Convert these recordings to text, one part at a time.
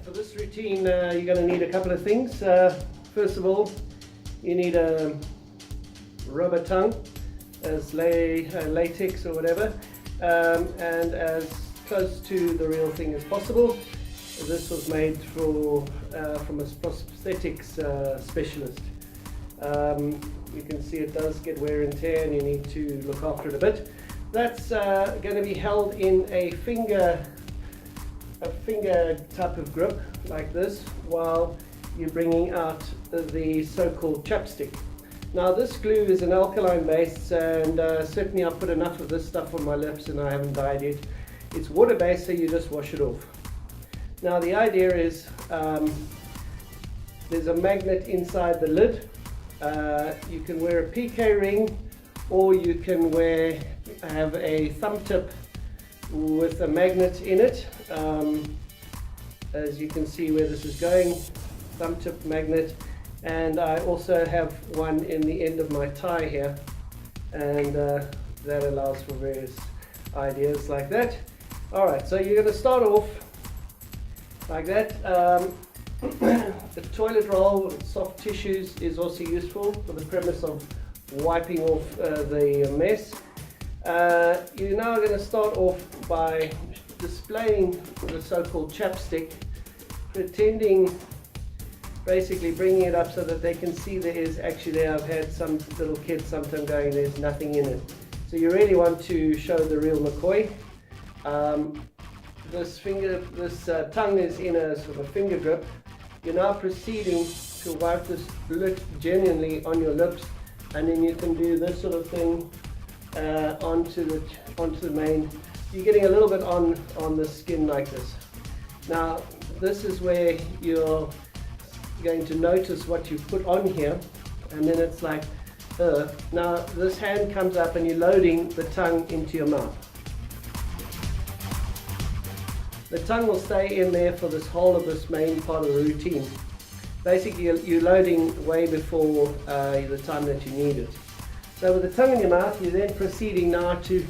Alright, for this routine you're going to need a couple of things. First of all, you need a rubber tongue, as latex or whatever, and as close to the real thing as possible. This was made from a prosthetics specialist. You can see it does get wear and tear and you need to look after it a bit. That's going to be held in a finger type of grip like this while you're bringing out the so-called chapstick. Now this glue is an alkaline base, and certainly I've put enough of this stuff on my lips and I haven't dyed it. It's water based, so you just wash it off. Now the idea is there's a magnet inside the lid. You can wear a PK ring, or you can have a thumb tip with a magnet in it. As you can see where this is going, thumb tip magnet, and I also have one in the end of my tie here, and that allows for various ideas like that. Alright, so you're going to start off like that. The toilet roll with soft tissues is also useful for the premise of wiping off the mess. You're now going to start off by displaying the so-called chapstick, pretending, basically bringing it up so that they can see there is actually there. I've had some little kids sometime going, there's nothing in it. So you really want to show the real McCoy. This tongue is in a sort of a finger grip. You're now proceeding to wipe this lid genuinely on your lips, and then you can do this sort of thing onto the main. You're getting a little bit on the skin like this. Now this is where you're going to notice what you've put on here, and then it's like, now this hand comes up and you're loading the tongue into your mouth. The tongue will stay in there for this whole of this main part of the routine. Basically you're loading way before the time that you need it. So with the tongue in your mouth, you're then proceeding now to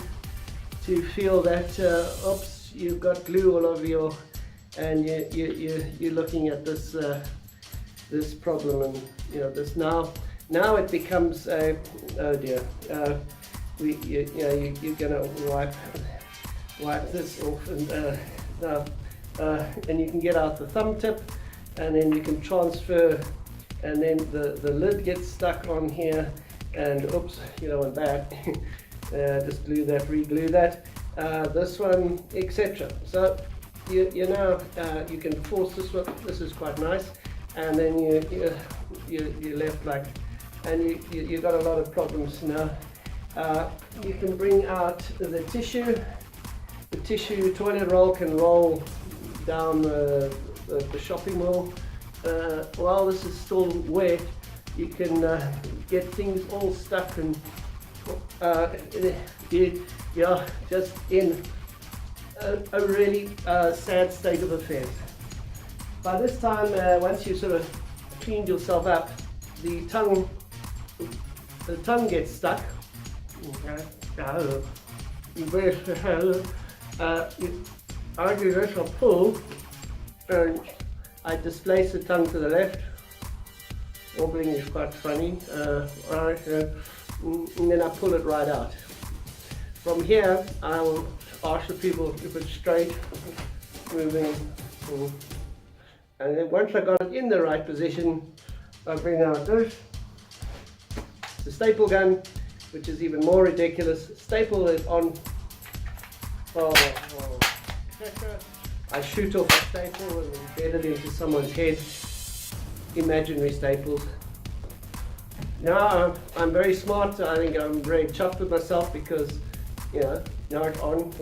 feel that, oops, you've got glue all over your, and you're looking at this this problem, and you know this now it becomes a, oh dear, you're gonna wipe this off, and you can get out the thumb tip, and then you can transfer, and then the lid gets stuck on here, and oops, you know, and back. Just glue that, re-glue that, this one, etc. So you now you can force this one. This is quite nice, and then you're left like, and you've got a lot of problems now. You can bring out the tissue. The tissue toilet roll can roll down the shopping mall. While this is still wet, you can get things all stuck, and you're just in a really sad state of affairs. By this time, once you sort of cleaned yourself up, the tongue gets stuck. I do this, I'll pull, and I displace the tongue to the left. Wobbling is quite funny. And then I pull it right out. From here, I will ask the people if it's straight, moving, and then once I got it in the right position, I bring out this, the staple gun, which is even more ridiculous. Staple it on. I shoot off a staple and embed it into someone's head. Imaginary staples. Now I'm very smart. I think I'm very chuffed with myself because, you know, now it's on,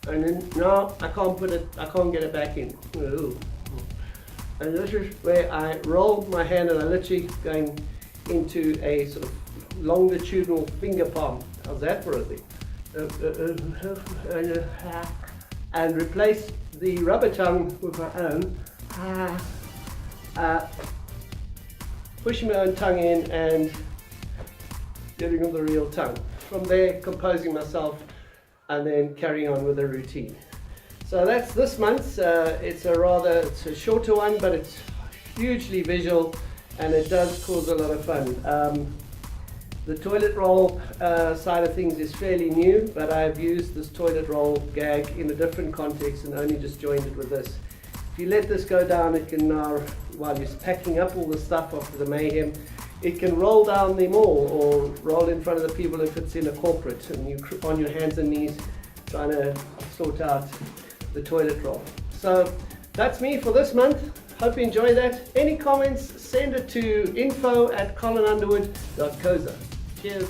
and then now I can't get it back in. And this is where I roll my hand, and I literally going into a sort of longitudinal finger palm. How's that for a thing? And replace the rubber tongue with my own. Pushing my own tongue in and getting on the real tongue. From there, composing myself and then carrying on with the routine. So that's this month's. It's a shorter one, but it's hugely visual and it does cause a lot of fun. The toilet roll side of things is fairly new, but I've used this toilet roll gag in a different context and only just joined it with this. If you let this go down, it can now, while you're packing up all the stuff after the mayhem, it can roll down the mall or roll in front of the people if it's in a corporate and you're on your hands and knees trying to sort out the toilet roll. So that's me for this month. Hope you enjoy that. Any comments, send it to info@colinunderwood.coza. Cheers.